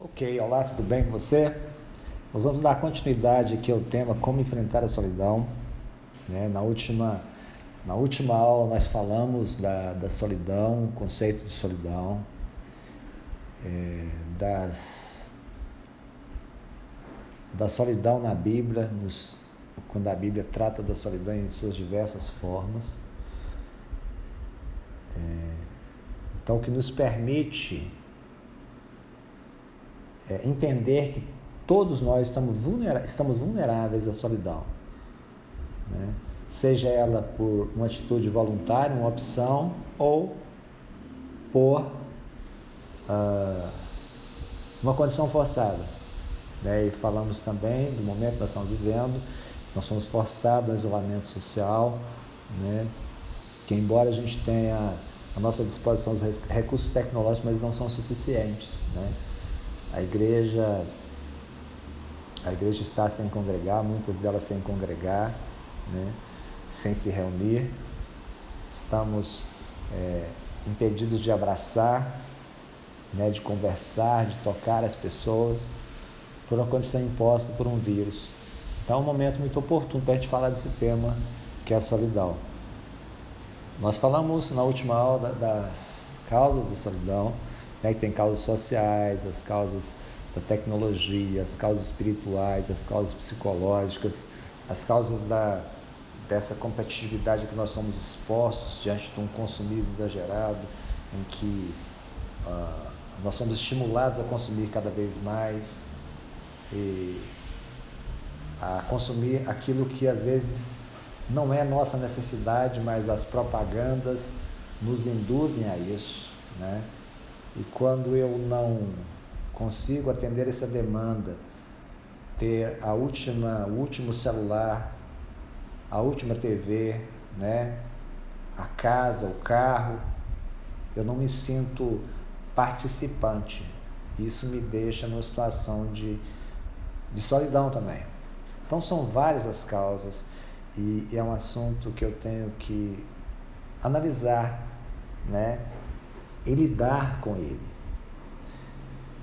Ok, olá, tudo bem com você? Nós vamos dar continuidade aqui ao tema Como Enfrentar a Solidão. Na última aula nós falamos da solidão, o conceito de solidão, da solidão na Bíblia, quando a Bíblia trata da solidão em suas diversas formas. Então, o que nos permite entender que todos nós estamos vulneráveis à solidão, né? Seja ela por uma atitude voluntária, uma opção, ou por uma condição forçada, né? E falamos também do momento que nós estamos vivendo, nós somos forçados ao isolamento social, né? Que embora a gente tenha à nossa disposição os recursos tecnológicos, mas não são suficientes, né? A igreja está sem congregar, muitas delas sem congregar, né? Sem se reunir. Estamos impedidos de abraçar, né? De conversar, de tocar as pessoas, por uma condição imposta por um vírus. Então é um momento muito oportuno para a gente falar desse tema, que é a solidão. Nós falamos na última aula das causas da solidão, né, que tem causas sociais, as causas da tecnologia, as causas espirituais, as causas psicológicas, as causas dessa competitividade que nós somos expostos diante de um consumismo exagerado, em que nós somos estimulados a consumir cada vez mais e a consumir aquilo que às vezes não é nossa necessidade, mas as propagandas nos induzem a isso, né? E quando eu não consigo atender essa demanda, ter o último celular, a última TV, né? A casa, o carro, eu não me sinto participante. Isso me deixa numa situação de solidão também. Então são várias as causas e é um assunto que eu tenho que analisar, né? E lidar com ele.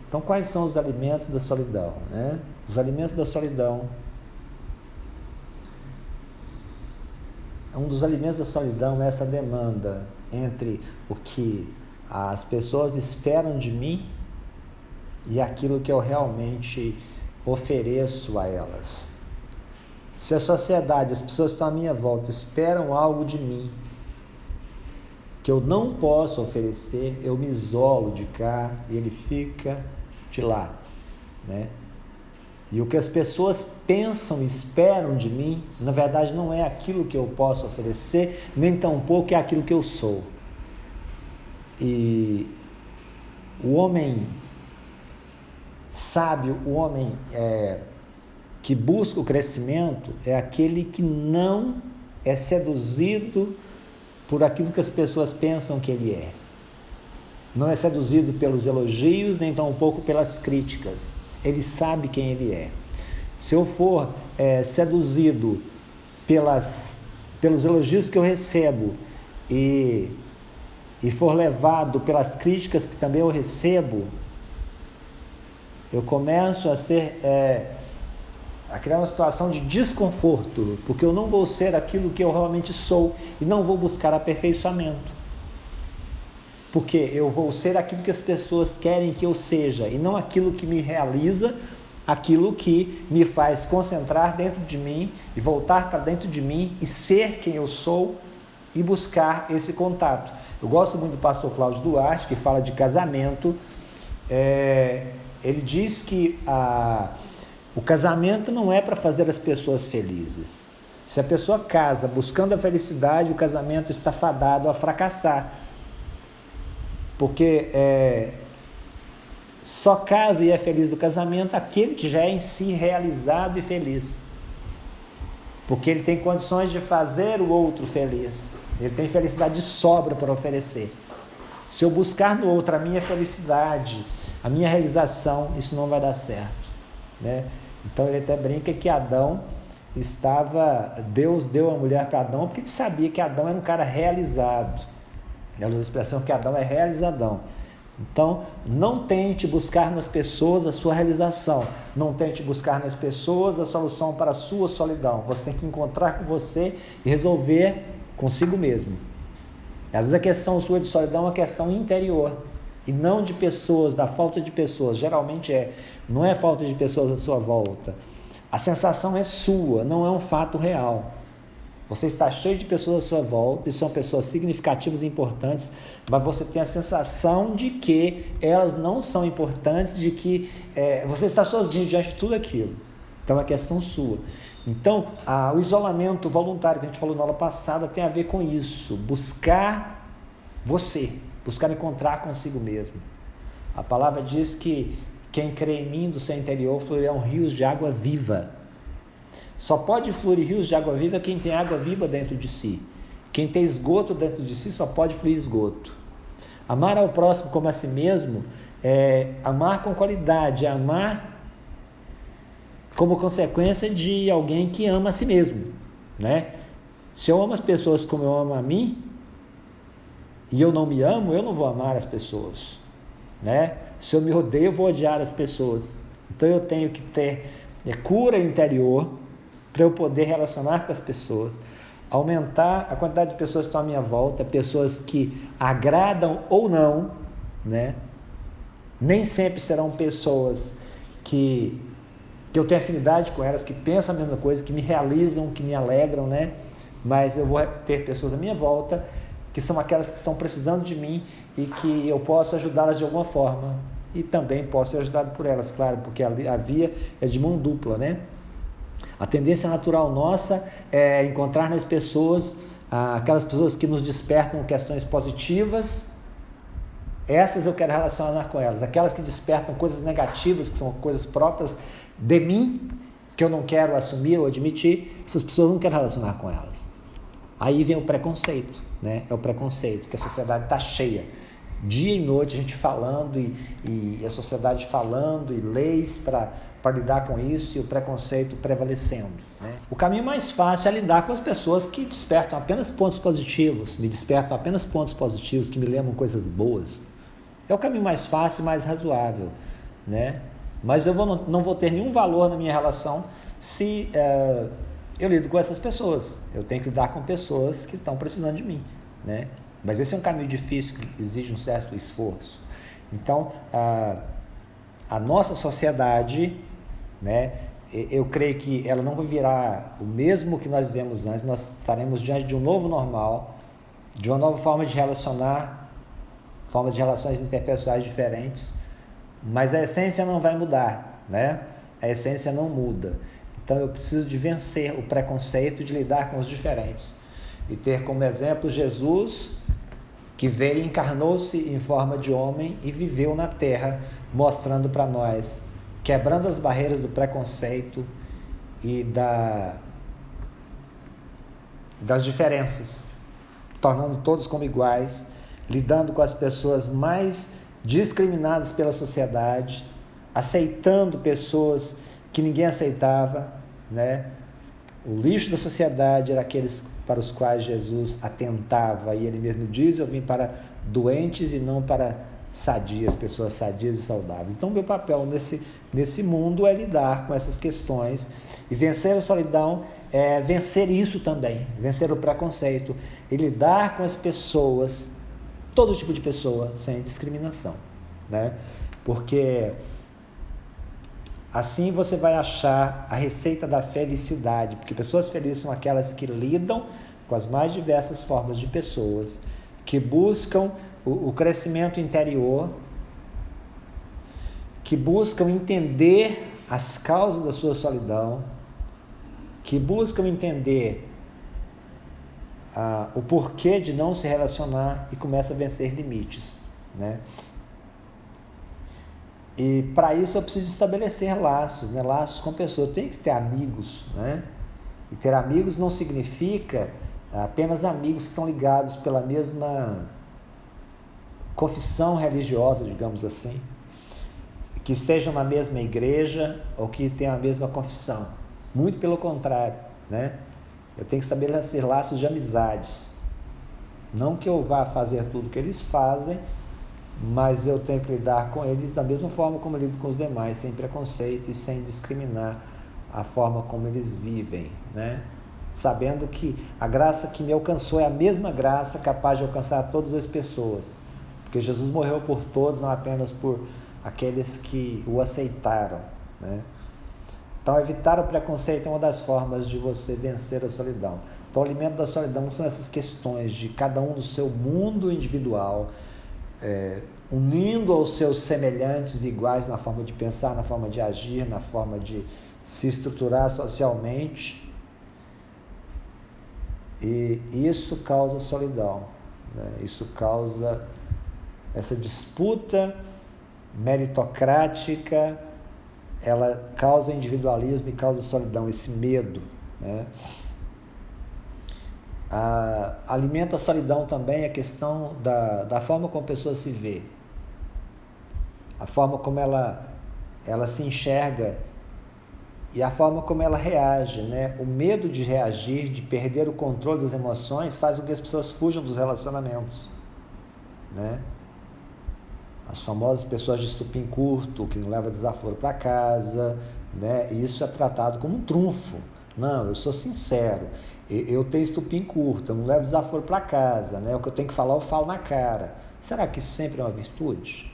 Então, quais são os alimentos da solidão, né? Os alimentos da solidão. Um dos alimentos da solidão é essa demanda entre o que as pessoas esperam de mim e aquilo que eu realmente ofereço a elas. Se a sociedade, as pessoas que estão à minha volta esperam algo de mim que eu não posso oferecer, eu me isolo de cá e ele fica de lá, né? E o que as pessoas pensam e esperam de mim, na verdade não é aquilo que eu posso oferecer, nem tampouco é aquilo que eu sou. E o homem sábio, o homem que busca o crescimento, é aquele que não é seduzido por aquilo que as pessoas pensam que ele é. Não é seduzido pelos elogios, nem tampouco pelas críticas. Ele sabe quem ele é. Se eu for seduzido pelos elogios que eu recebo e for levado pelas críticas que também eu recebo, eu começo a criar uma situação de desconforto, porque eu não vou ser aquilo que eu realmente sou e não vou buscar aperfeiçoamento. Porque eu vou ser aquilo que as pessoas querem que eu seja e não aquilo que me realiza, aquilo que me faz concentrar dentro de mim e voltar para dentro de mim e ser quem eu sou e buscar esse contato. Eu gosto muito do pastor Cláudio Duarte, que fala de casamento. Ele diz que o casamento não é para fazer as pessoas felizes. Se a pessoa casa buscando a felicidade, o casamento está fadado a fracassar. Porque só casa e é feliz do casamento aquele que já é em si realizado e feliz. Porque ele tem condições de fazer o outro feliz. Ele tem felicidade de sobra para oferecer. Se eu buscar no outro a minha felicidade, a minha realização, isso não vai dar certo, né? Então ele até brinca que Deus deu a mulher para Adão porque ele sabia que Adão era um cara realizado. Ela usa a expressão que Adão é realizadão. Então, não tente buscar nas pessoas a sua realização, não tente buscar nas pessoas a solução para a sua solidão. Você tem que encontrar com você e resolver consigo mesmo. Às vezes a questão sua de solidão é uma questão interior e não de pessoas, da falta de pessoas. Geralmente não é falta de pessoas à sua volta. A sensação é sua, não é um fato real. Você está cheio de pessoas à sua volta, e são pessoas significativas e importantes, mas você tem a sensação de que elas não são importantes, de que você está sozinho diante de tudo aquilo. Então é questão sua. Então, o isolamento voluntário que a gente falou na aula passada tem a ver com isso, buscar você, buscar encontrar consigo mesmo. A palavra diz que quem crê em mim, do seu interior fluirão rios de água viva. Só pode fluir rios de água viva quem tem água viva dentro de si. Quem tem esgoto dentro de si só pode fluir esgoto. Amar ao próximo como a si mesmo é amar com qualidade, é amar como consequência de alguém que ama a si mesmo, né? Se eu amo as pessoas como eu amo a mim, e eu não me amo, eu não vou amar as pessoas, né? Se eu me odeio, eu vou odiar as pessoas. Então eu tenho que ter cura interior, para eu poder relacionar com as pessoas, aumentar a quantidade de pessoas que estão à minha volta, pessoas que agradam ou não, né? Nem sempre serão pessoas que eu tenho afinidade com elas, que pensam a mesma coisa, que me realizam, que me alegram, né? Mas eu vou ter pessoas à minha volta que são aquelas que estão precisando de mim e que eu posso ajudá-las de alguma forma. E também posso ser ajudado por elas, claro, porque a via é de mão dupla, né? A tendência natural nossa é encontrar nas pessoas, aquelas pessoas que nos despertam questões positivas, essas eu quero relacionar com elas. Aquelas que despertam coisas negativas, que são coisas próprias de mim, que eu não quero assumir ou admitir, essas pessoas eu não quero relacionar com elas. Aí vem o preconceito, né? É o preconceito, que a sociedade está cheia. Dia e noite a gente falando e a sociedade falando e leis para lidar com isso e o preconceito prevalecendo, né? O caminho mais fácil é lidar com as pessoas que despertam apenas pontos positivos, me despertam apenas pontos positivos, que me lembram coisas boas. É o caminho mais fácil e mais razoável, né? Mas eu não vou ter nenhum valor na minha relação se eu lido com essas pessoas. Eu tenho que lidar com pessoas que estão precisando de mim, né? Mas esse é um caminho difícil que exige um certo esforço. Então, a nossa sociedade, né, eu creio que ela não virá o mesmo que nós vivemos antes. Nós estaremos diante de um novo normal, de uma nova forma de relacionar, formas de relações interpessoais diferentes, mas a essência não vai mudar, né? A essência não muda. Então eu preciso de vencer o preconceito, de lidar com os diferentes e ter como exemplo Jesus, que veio e encarnou-se em forma de homem e viveu na terra, mostrando para nós, quebrando as barreiras do preconceito e das diferenças, tornando todos como iguais, lidando com as pessoas mais discriminadas pela sociedade, aceitando pessoas que ninguém aceitava, né? O lixo da sociedade era aqueles para os quais Jesus atentava, e ele mesmo diz: eu vim para doentes e não para sadias, pessoas sadias e saudáveis. Então meu papel nesse mundo é lidar com essas questões, e vencer a solidão é vencer isso também, vencer o preconceito e lidar com as pessoas, todo tipo de pessoa, sem discriminação, né? Porque assim você vai achar a receita da felicidade, porque pessoas felizes são aquelas que lidam com as mais diversas formas de pessoas, que buscam o crescimento interior, que buscam entender as causas da sua solidão, que buscam entender o porquê de não se relacionar e começam a vencer limites, né? E para isso eu preciso estabelecer laços, né? Laços com pessoas. Eu tenho que ter amigos, né? E ter amigos não significa apenas amigos que estão ligados pela mesma confissão religiosa, digamos assim, que estejam na mesma igreja ou que tenham a mesma confissão. Muito pelo contrário, né? Eu tenho que estabelecer laços de amizades. Não que eu vá fazer tudo que eles fazem, mas eu tenho que lidar com eles da mesma forma como eu lido com os demais, sem preconceito e sem discriminar a forma como eles vivem, né? Sabendo que a graça que me alcançou é a mesma graça capaz de alcançar todas as pessoas, porque Jesus morreu por todos, não apenas por aqueles que o aceitaram, né? Então, evitar o preconceito é uma das formas de você vencer a solidão. Então, o alimento da solidão são essas questões de cada um no seu mundo individual, unindo aos seus semelhantes iguais na forma de pensar, na forma de agir, na forma de se estruturar socialmente. E isso causa solidão, né? Isso causa essa disputa meritocrática, ela causa individualismo e causa solidão, esse medo, né? Alimenta a solidão também a questão da forma como a pessoa se vê, a forma como ela se enxerga e a forma como ela reage, né? O medo de reagir, de perder o controle das emoções, faz com que as pessoas fujam dos relacionamentos, né? As famosas pessoas de estupim curto, que não levam desaforo para casa, né? Isso é tratado como um trunfo. Não, eu sou sincero, eu tenho estupim curto, eu não levo desaforo para casa, né? O que eu tenho que falar, eu falo na cara. Será que isso sempre é uma virtude?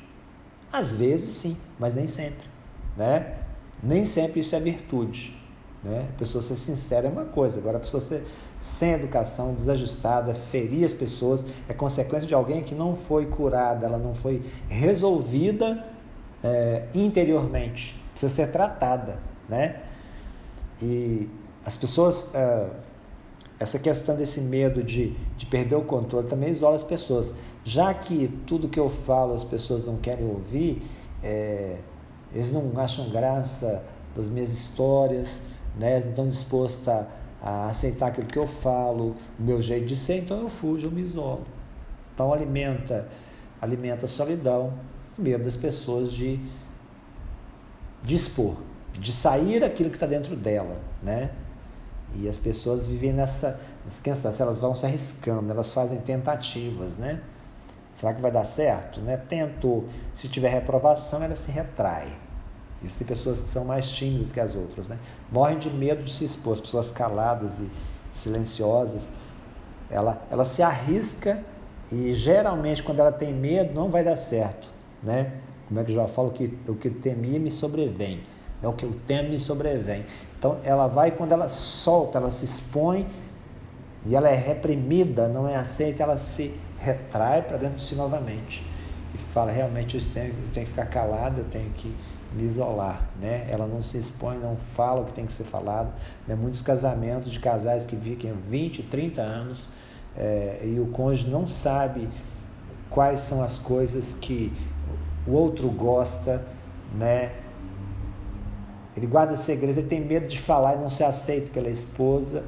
Às vezes sim, mas nem sempre, né? Nem sempre isso é virtude, né? A pessoa ser sincera é uma coisa, agora a pessoa ser sem educação, desajustada, ferir as pessoas, é consequência de alguém que não foi curada, ela não foi resolvida interiormente, precisa ser tratada, né? E as pessoas, essa questão desse medo de perder o controle também isola as pessoas, já que tudo que eu falo as pessoas não querem ouvir, eles não acham graça das minhas histórias, né? Eles não estão dispostos a aceitar aquilo que eu falo, o meu jeito de ser, então eu fujo, eu me isolo. Então alimenta a solidão, o medo das pessoas de expor, de sair aquilo que está dentro dela, né? E as pessoas vivem nessa questão, elas vão se arriscando, elas fazem tentativas, né? Será que vai dar certo? Né? Tentou, se tiver reprovação, ela se retrai. Existem pessoas que são mais tímidas que as outras, né? Morrem de medo de se expor, as pessoas caladas e silenciosas, ela se arrisca e geralmente quando ela tem medo não vai dar certo, né? Como é que eu já falo, o que temia me sobrevém, é o que eu temo me sobrevém. Então ela vai, quando ela solta, ela se expõe e ela é reprimida, não é aceita, ela se retrai para dentro de si novamente e fala, realmente eu tenho que ficar calada, eu tenho que me isolar, né? Ela não se expõe, não fala o que tem que ser falado, né? Muitos casamentos de casais que vivem 20, 30 anos e o cônjuge não sabe quais são as coisas que o outro gosta, né? Ele guarda segredos, ele tem medo de falar e não ser aceito pela esposa,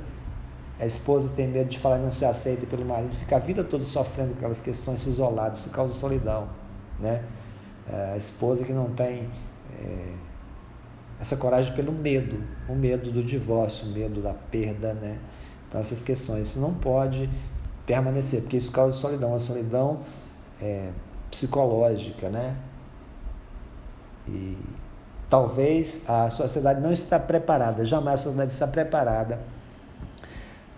a esposa tem medo de falar e não ser aceita pelo marido, fica a vida toda sofrendo com aquelas questões isoladas, isso causa solidão, né? A esposa que não tem essa coragem pelo medo, o medo do divórcio, o medo da perda, né? Então essas questões, isso não pode permanecer, porque isso causa solidão, a solidão psicológica, né? E talvez a sociedade não está preparada, jamais a sociedade está preparada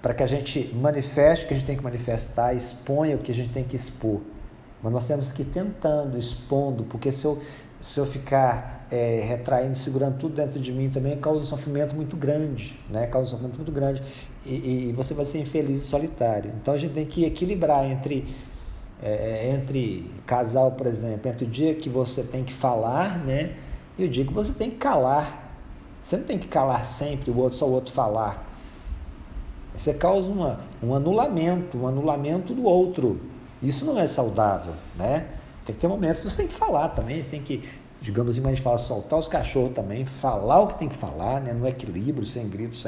para que a gente manifeste o que a gente tem que manifestar, exponha o que a gente tem que expor. Mas nós temos que ir tentando, expondo, porque se eu ficar retraindo, segurando tudo dentro de mim também, causa um sofrimento muito grande, né? Causa um sofrimento muito grande e você vai ser infeliz e solitário. Então a gente tem que equilibrar entre casal, por exemplo, entre o dia que você tem que falar, né? E o dia que você tem que calar. Você não tem que calar sempre, só o outro falar. Você causa um anulamento do outro. Isso não é saudável, né? Tem que ter momentos que você tem que falar também, você tem que, digamos assim, a gente fala, soltar os cachorros também, falar o que tem que falar, né? No equilíbrio, sem gritos,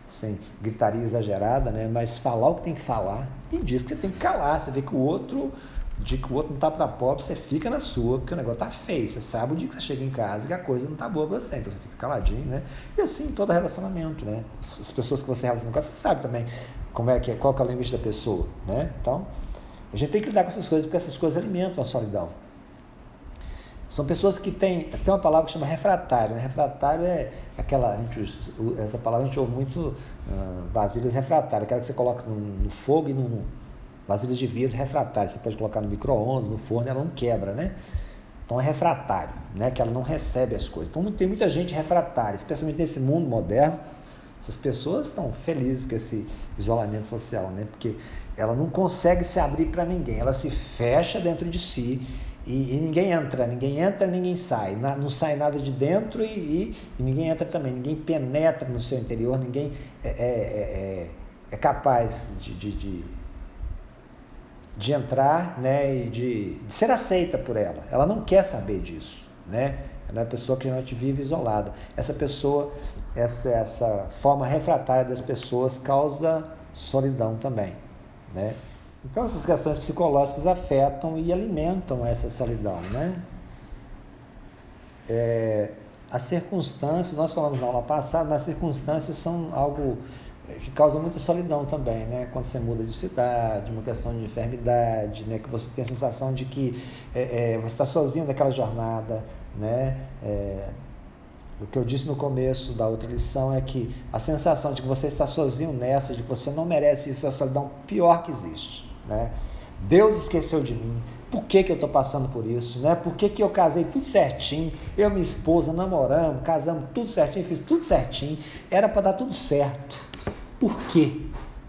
sem gritaria exagerada, né? Mas falar o que tem que falar e diz que você tem que calar. Você vê que o dia que o outro não tá para pobre, você fica na sua, porque o negócio tá feio. Você sabe o dia que você chega em casa e que a coisa não tá boa para você, então você fica caladinho, né? E assim, todo relacionamento, né? As pessoas que você relaciona com, você sabe também qual que é o limite da pessoa, né? Então, a gente tem que lidar com essas coisas, porque essas coisas alimentam a solidão, São pessoas que tem uma palavra que chama refratário, né? Refratário é aquela, essa palavra a gente ouve muito, vasilhas refratárias, aquela que você coloca no fogo e vasilhas de vidro refratárias, você pode colocar no micro-ondas, no forno, ela não quebra, né? Então é refratário, né? Que ela não recebe as coisas. Então tem muita gente refratária, especialmente nesse mundo moderno. Essas pessoas estão felizes com esse isolamento social, né? Porque ela não consegue se abrir para ninguém, ela se fecha dentro de si e ninguém entra, ninguém sai, não sai nada de dentro e ninguém entra também, ninguém penetra no seu interior, ninguém é capaz de entrar, né, e de ser aceita por ela. Ela não quer saber disso, né? Ela é uma pessoa que realmente vive isolada. Essa pessoa, essa forma refratária das pessoas causa solidão também, né? Então essas questões psicológicas afetam e alimentam essa solidão, né? As circunstâncias, nós falamos na aula passada, as circunstâncias são algo que causa muita solidão também, né? Quando você muda de cidade, uma questão de enfermidade, né? Que você tem a sensação de que você está sozinho naquela jornada, né? O que eu disse no começo da outra lição é que a sensação de que você está sozinho nessa, de que você não merece isso, é a solidão pior que existe, né? Deus esqueceu de mim, por que eu estou passando por isso, né? Por que eu casei tudo certinho, eu e minha esposa namoramos, casamos tudo certinho, fiz tudo certinho, era para dar tudo certo, por quê?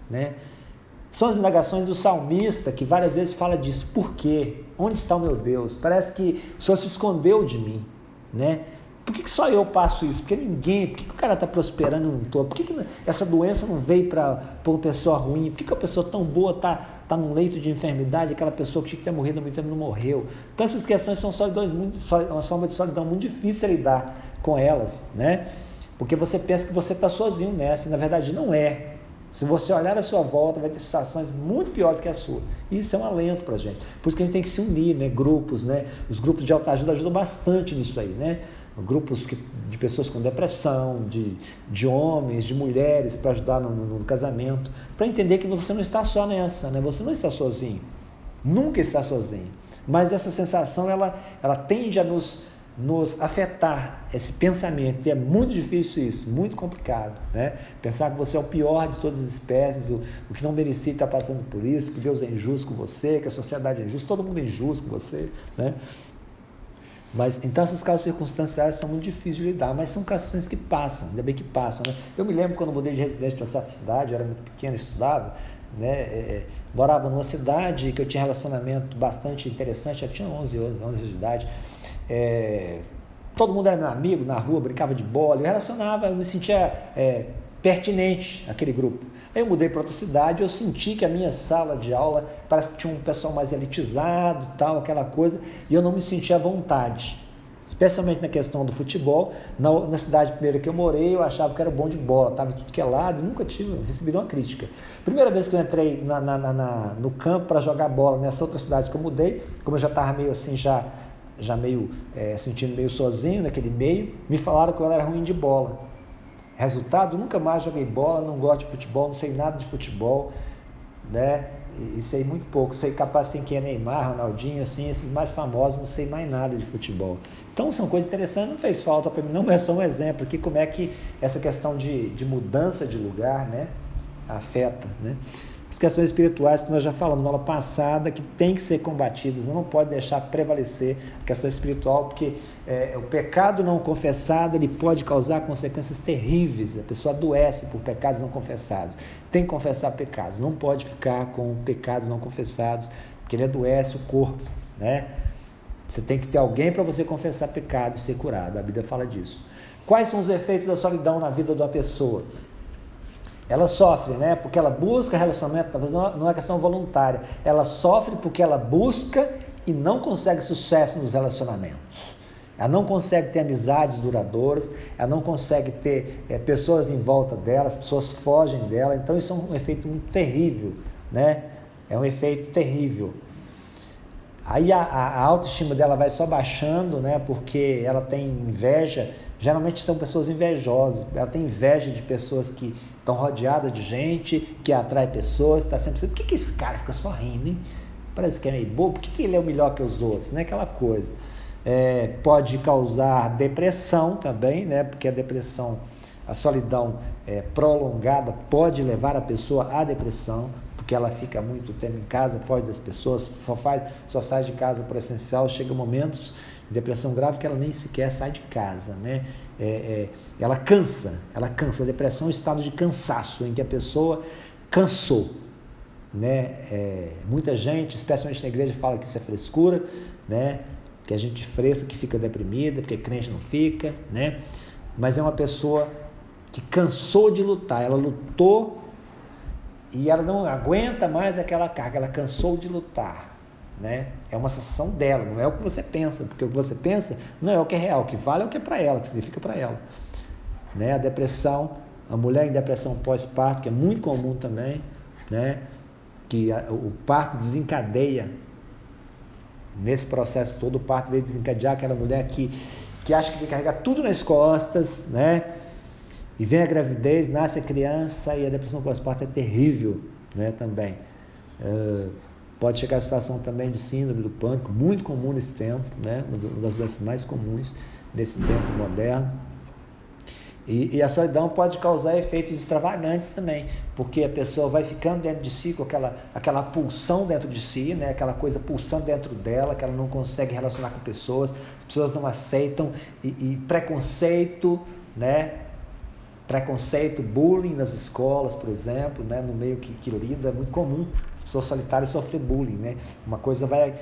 Né? São as indagações do salmista que várias vezes fala disso, por quê? Onde está o meu Deus? Parece que o Senhor se escondeu de mim, né? Por que só eu passo isso? Porque ninguém, por que o cara está prosperando e eu não estou? Por que essa doença não veio para uma pessoa ruim? Por que a pessoa tão boa está num leito de enfermidade, aquela pessoa que tinha que ter morrido há muito tempo não morreu? Então essas questões são uma forma de solidão muito difícil de lidar com elas, né? Porque você pensa que você está sozinho nessa, e na verdade não é. Se você olhar à sua volta, vai ter situações muito piores que a sua. Isso é um alento para a gente. Por isso que a gente tem que se unir, né? Grupos, né? Os grupos de autoajuda ajudam bastante nisso aí, né? Grupos de pessoas com depressão, de homens, de mulheres, para ajudar no casamento, para entender que você não está só nessa, né? Você não está sozinho, nunca está sozinho. Mas essa sensação, ela tende a nos afetar, esse pensamento, e é muito difícil isso, muito complicado, né? Pensar que você é o pior de todas as espécies, o que não merecia estar passando por isso, que Deus é injusto com você, que a sociedade é injusta, todo mundo é injusto com você, né? Mas, então essas causas circunstanciais são muito difíceis de lidar, mas são questões que passam, ainda bem que passam, né? Eu me lembro quando eu mudei de residência para certa cidade, eu era muito pequeno, estudava, né? Morava numa cidade que eu tinha relacionamento bastante interessante, já tinha 11 anos de idade, todo mundo era meu amigo, na rua, brincava de bola, eu relacionava, eu me sentia pertinente àquele grupo. Aí eu mudei para outra cidade, eu senti que a minha sala de aula parece que tinha um pessoal mais elitizado, tal, aquela coisa, e eu não me sentia à vontade, especialmente na questão do futebol. Na cidade primeira que eu morei, eu achava que era bom de bola, estava tudo que é lado, e nunca recebi uma crítica. Primeira vez que eu entrei no campo para jogar bola nessa outra cidade que eu mudei, como eu já estava meio assim, já meio sentindo meio sozinho naquele meio, me falaram que eu era ruim de bola. Resultado, nunca mais joguei bola, não gosto de futebol, não sei nada de futebol, né? E sei muito pouco, sei capaz de quem é Neymar, Ronaldinho, assim, esses mais famosos, não sei mais nada de futebol. Então são coisas interessantes, não fez falta para mim, não é só um exemplo aqui como é que essa questão de mudança de lugar, né, afeta, né? As questões espirituais que nós já falamos na aula passada, que tem que ser combatidas, não pode deixar prevalecer a questão espiritual, porque o pecado não confessado, ele pode causar consequências terríveis, a pessoa adoece por pecados não confessados, tem que confessar pecados, não pode ficar com pecados não confessados, porque ele adoece o corpo, né? Você tem que ter alguém para você confessar pecado e ser curado, a Bíblia fala disso. Quais são os efeitos da solidão na vida de uma pessoa? Ela sofre, né? Porque ela busca relacionamento, talvez não é questão voluntária, ela sofre porque ela busca e não consegue sucesso nos relacionamentos. Ela não consegue ter amizades duradouras, ela não consegue ter pessoas em volta dela, as pessoas fogem dela, então isso é um efeito muito terrível, né? É um efeito terrível. Aí a autoestima dela vai só baixando, né? Porque ela tem inveja, geralmente são pessoas invejosas, ela tem inveja de pessoas que estão rodeadas de gente, que atrai pessoas, está sempre pensando, por que esse cara fica só rindo, hein? Parece que é meio bobo, por que ele é o melhor que os outros, né? Aquela coisa. Pode causar depressão também, né? Porque a depressão, a solidão prolongada pode levar a pessoa à depressão, porque ela fica muito tempo em casa, foge das pessoas, só sai de casa por essencial. Chega momentos de depressão grave que ela nem sequer sai de casa, né? Ela cansa. A depressão é um estado de cansaço, em que a pessoa cansou, né? Muita gente, especialmente na igreja, fala que isso é frescura, né? Que a gente fresca, que fica deprimida, porque crente não fica, né? Mas é uma pessoa que cansou de lutar. Ela lutou e ela não aguenta mais aquela carga, ela cansou de lutar, né? É uma sensação dela, não é o que você pensa, porque o que você pensa não é o que é real, o que vale é o que é para ela, o que significa para ela, né? A depressão, a mulher em depressão pós-parto, que é muito comum também, né? Que o parto desencadeia, nesse processo todo, o parto veio desencadear aquela mulher que acha que tem que carregar tudo nas costas, né? E vem a gravidez, nasce a criança, e a depressão pós-parto é terrível, né? Também. Pode chegar a situação também de síndrome do pânico, muito comum nesse tempo, né? Uma das doenças mais comuns nesse tempo moderno. E a solidão pode causar efeitos extravagantes também, porque a pessoa vai ficando dentro de si com aquela pulsão dentro de si, né? Aquela coisa pulsando dentro dela, que ela não consegue relacionar com pessoas, as pessoas não aceitam, e preconceito, né? Preconceito, bullying nas escolas, por exemplo, né? No meio que lida, é muito comum as pessoas solitárias sofrem bullying, né? Uma coisa vai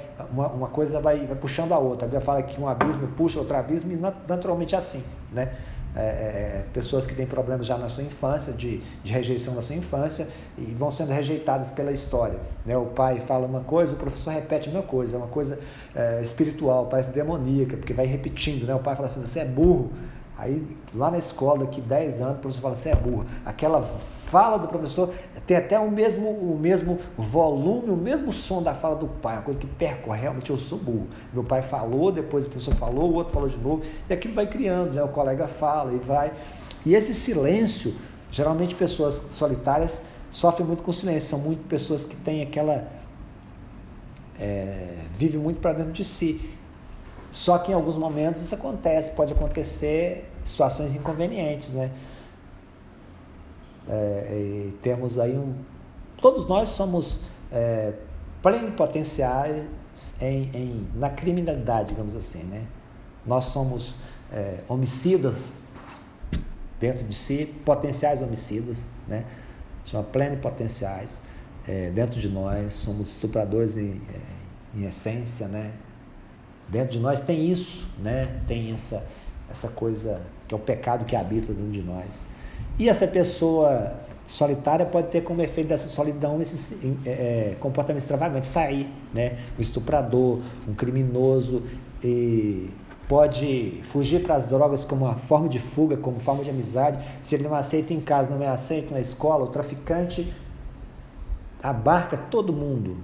puxando a outra. A Bíblia fala que um abismo puxa outro abismo, e naturalmente é assim, né? Pessoas que têm problemas já na sua infância, de rejeição na sua infância, e vão sendo rejeitadas pela história, né? O pai fala uma coisa, o professor repete a mesma coisa, é uma coisa espiritual, parece demoníaca, porque vai repetindo, né? O pai fala assim, você é burro. Aí, lá na escola, daqui 10 anos, o professor fala, você é burro. Aquela fala do professor tem até o mesmo volume, o mesmo som da fala do pai, uma coisa que percorre, realmente eu sou burro. Meu pai falou, depois o professor falou, o outro falou de novo, e aquilo vai criando, né? O colega fala e vai. E esse silêncio, geralmente pessoas solitárias sofrem muito com silêncio, são muito pessoas que têm vivem muito para dentro de si. Só que em alguns momentos isso acontece, pode acontecer situações inconvenientes, né? Temos aí todos nós somos plenipotenciários na criminalidade, digamos assim, né? Nós somos homicidas dentro de si, potenciais homicidas, né? Chama plenipotenciais dentro de nós, somos estupradores em essência, né? Dentro de nós tem isso, né? Tem essa coisa que é o pecado que habita dentro de nós. E essa pessoa solitária pode ter como efeito dessa solidão esse comportamento extravagante, sair, né? Um estuprador, um criminoso, e pode fugir para as drogas como uma forma de fuga, como forma de amizade. Se ele não aceita em casa, não é aceito na escola, o traficante abarca todo mundo.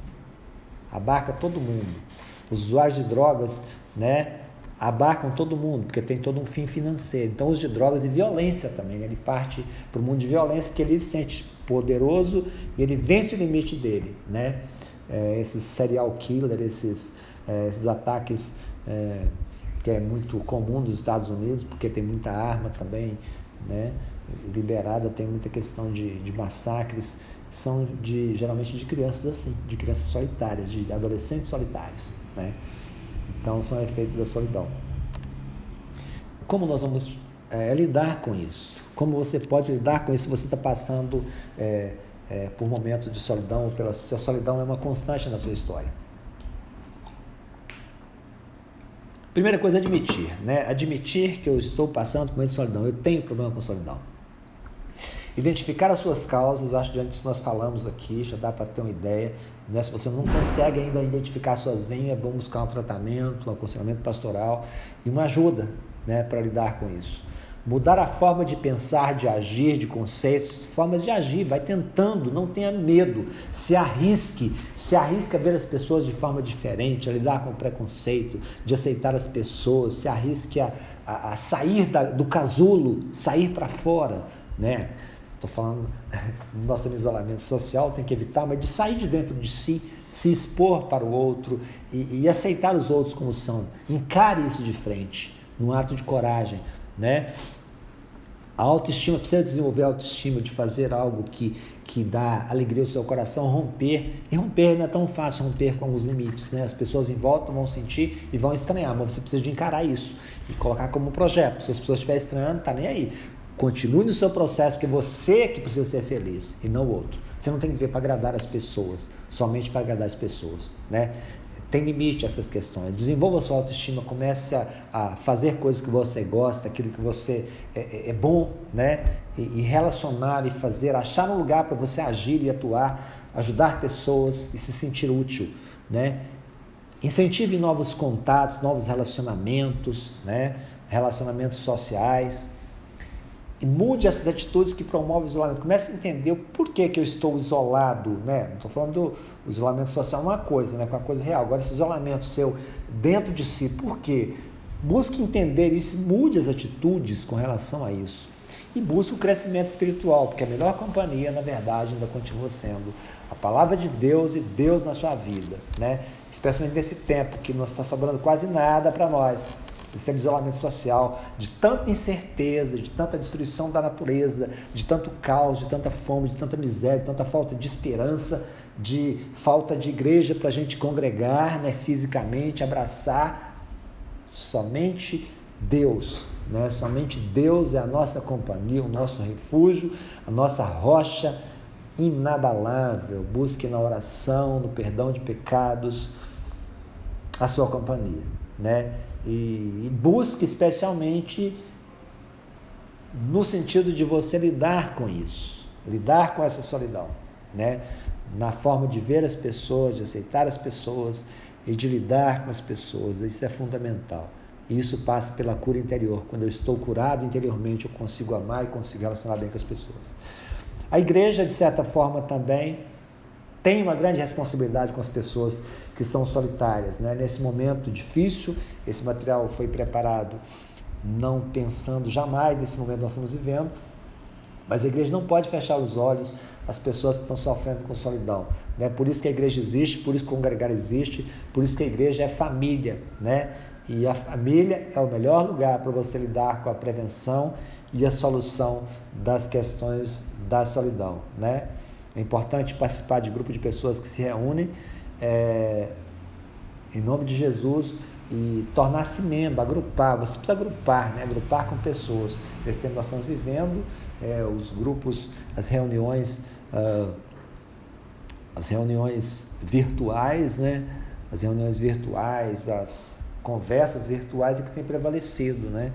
Os usuários de drogas, né, abarcam todo mundo, porque tem todo um fim financeiro. Então, o uso de drogas e violência também, né? Ele parte para o mundo de violência porque ele se sente poderoso e ele vence o limite dele, né? Esses serial killers, esses ataques que é muito comum nos Estados Unidos, porque tem muita arma também, né, liberada, tem muita questão de massacres, são geralmente de crianças assim, de crianças solitárias, de adolescentes solitários, né? Então são efeitos da solidão. Como nós vamos lidar com isso? Como você pode lidar com isso se você está passando por momentos de solidão, se a solidão é uma constante na sua história? Primeira coisa, admitir, né? Admitir que eu estou passando por momentos de solidão, eu tenho problema com solidão. Identificar as suas causas, acho que diante disso nós falamos aqui, já dá para ter uma ideia, né? Se você não consegue ainda identificar sozinho, é bom buscar um tratamento, um aconselhamento pastoral e uma ajuda, né, para lidar com isso. Mudar a forma de pensar, de agir, de conceitos, formas de agir, vai tentando, não tenha medo, se arrisque a ver as pessoas de forma diferente, a lidar com o preconceito, de aceitar as pessoas, se arrisque a sair do casulo, sair para fora, Estou falando, nós temos isolamento social, tem que evitar, mas de sair de dentro de si, se expor para o outro e aceitar os outros como são. Encare isso de frente, num ato de coragem, né? A autoestima, precisa desenvolver a autoestima de fazer algo que dá alegria ao seu coração, romper. E romper não é tão fácil, romper com os limites, né? As pessoas em volta vão sentir e vão estranhar, mas você precisa de encarar isso e colocar como um projeto. Se as pessoas estiverem estranhando, tá nem aí. Continue no seu processo, porque você que precisa ser feliz e não o outro. Você não tem que viver para agradar as pessoas, somente para agradar as pessoas, né? Tem limite essas questões. Desenvolva a sua autoestima, comece a fazer coisas que você gosta, aquilo que você é bom, né? E relacionar e fazer, achar um lugar para você agir e atuar, ajudar pessoas e se sentir útil, né? Incentive novos contatos, novos relacionamentos, né? Relacionamentos sociais. E mude essas atitudes que promovem o isolamento. Comece a entender o porquê que eu estou isolado, né? Não estou falando do isolamento social, uma coisa, né? Com uma coisa real. Agora, esse isolamento seu dentro de si, por quê? Busque entender isso, mude as atitudes com relação a isso. E busque o crescimento espiritual, porque a melhor companhia, na verdade, ainda continua sendo a palavra de Deus e Deus na sua vida, né? Especialmente nesse tempo que não está sobrando quase nada para nós. Esse tempo de isolamento social, de tanta incerteza, de tanta destruição da natureza, de tanto caos, de tanta fome, de tanta miséria, de tanta falta de esperança, de falta de igreja para a gente congregar, né, fisicamente, abraçar. Somente Deus, né? Somente Deus é a nossa companhia, o nosso refúgio, a nossa rocha inabalável. Busque na oração, no perdão de pecados, a sua companhia, né? E busque especialmente no sentido de você lidar com isso, lidar com essa solidão, né? Na forma de ver as pessoas, de aceitar as pessoas e de lidar com as pessoas. Isso é fundamental. E isso passa pela cura interior. Quando eu estou curado interiormente, eu consigo amar e consigo relacionar bem com as pessoas. A igreja, de certa forma, também tem uma grande responsabilidade com as pessoas que são solitárias, né? Nesse momento difícil, esse material foi preparado não pensando jamais nesse momento que nós estamos vivendo, mas a igreja não pode fechar os olhos às pessoas que estão sofrendo com solidão, né? Por isso que a igreja existe, por isso que o congregar existe, por isso que a igreja é família, né? E a família é o melhor lugar para você lidar com a prevenção e a solução das questões da solidão, né? É importante participar de grupo de pessoas que se reúnem em nome de Jesus e tornar-se membro, agrupar. Você precisa agrupar, né? Agrupar com pessoas. Nesse tempo nós estamos vivendo os grupos, as reuniões virtuais, né? As reuniões virtuais, as conversas virtuais é que tem prevalecido, né?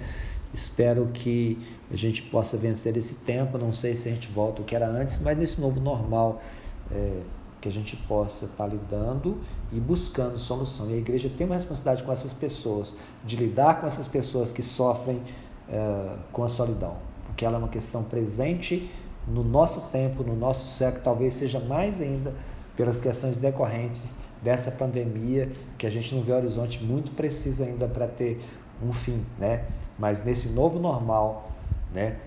Espero que a gente possa vencer esse tempo. Não sei se a gente volta ao que era antes, mas nesse novo normal que a gente possa estar lidando e buscando solução. E a igreja tem uma responsabilidade com essas pessoas, de lidar com essas pessoas que sofrem com a solidão, porque ela é uma questão presente no nosso tempo, no nosso século, talvez seja mais ainda pelas questões decorrentes dessa pandemia, que a gente não vê o horizonte muito preciso ainda para ter um fim, né? Mas nesse novo normal, né?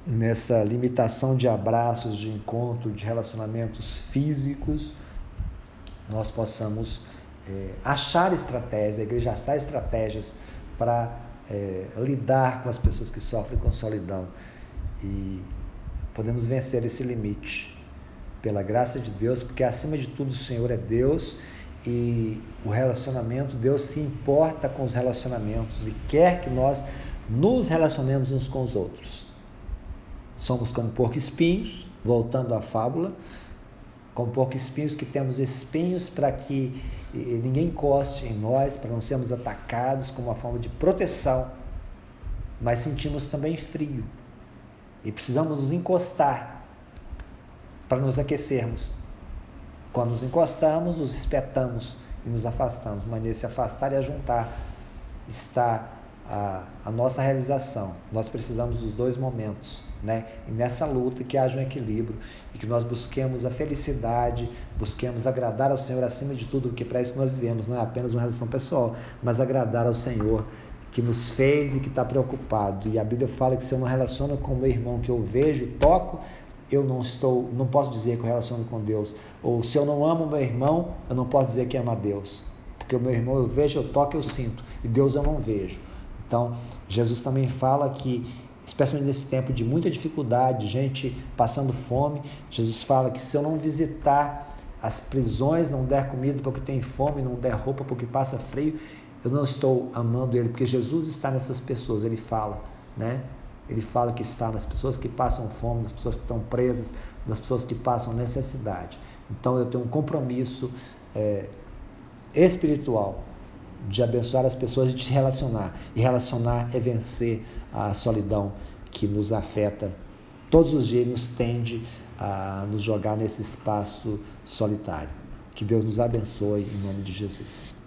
Nessa limitação de abraços, de encontro, de relacionamentos físicos, nós possamos achar estratégias, a igreja achar estratégias para lidar com as pessoas que sofrem com solidão e podemos vencer esse limite pela graça de Deus, porque acima de tudo o Senhor é Deus e o relacionamento, Deus se importa com os relacionamentos e quer que nós nos relacionemos uns com os outros. Somos como porco-espinhos, voltando à fábula, como porco-espinhos que temos espinhos para que ninguém encoste em nós, para não sermos atacados como uma forma de proteção, mas sentimos também frio e precisamos nos encostar para nos aquecermos. Quando nos encostamos, nos espetamos e nos afastamos, mas nesse afastar e ajuntar está a nossa realização. Nós precisamos dos dois momentos, né? E nessa luta que haja um equilíbrio e que nós busquemos a felicidade, busquemos agradar ao Senhor acima de tudo, porque para isso nós vivemos, não é apenas uma relação pessoal, mas agradar ao Senhor que nos fez e que está preocupado. E a Bíblia fala que se eu não relaciono com o meu irmão que eu vejo, toco, eu não posso dizer que eu relaciono com Deus. Ou se eu não amo meu irmão, eu não posso dizer que amo a Deus. Porque o meu irmão eu vejo, eu toco, eu sinto. E Deus eu não vejo. Então, Jesus também fala que, especialmente nesse tempo de muita dificuldade, gente passando fome, Jesus fala que se eu não visitar as prisões, não der comida porque tem fome, não der roupa porque passa frio, eu não estou amando Ele, porque Jesus está nessas pessoas, Ele fala, né? Ele fala que está nas pessoas que passam fome, nas pessoas que estão presas, nas pessoas que passam necessidade. Então eu tenho um compromisso espiritual de abençoar as pessoas e de se relacionar. E relacionar é vencer a solidão que nos afeta todos os dias, nos tende a nos jogar nesse espaço solitário. Que Deus nos abençoe em nome de Jesus.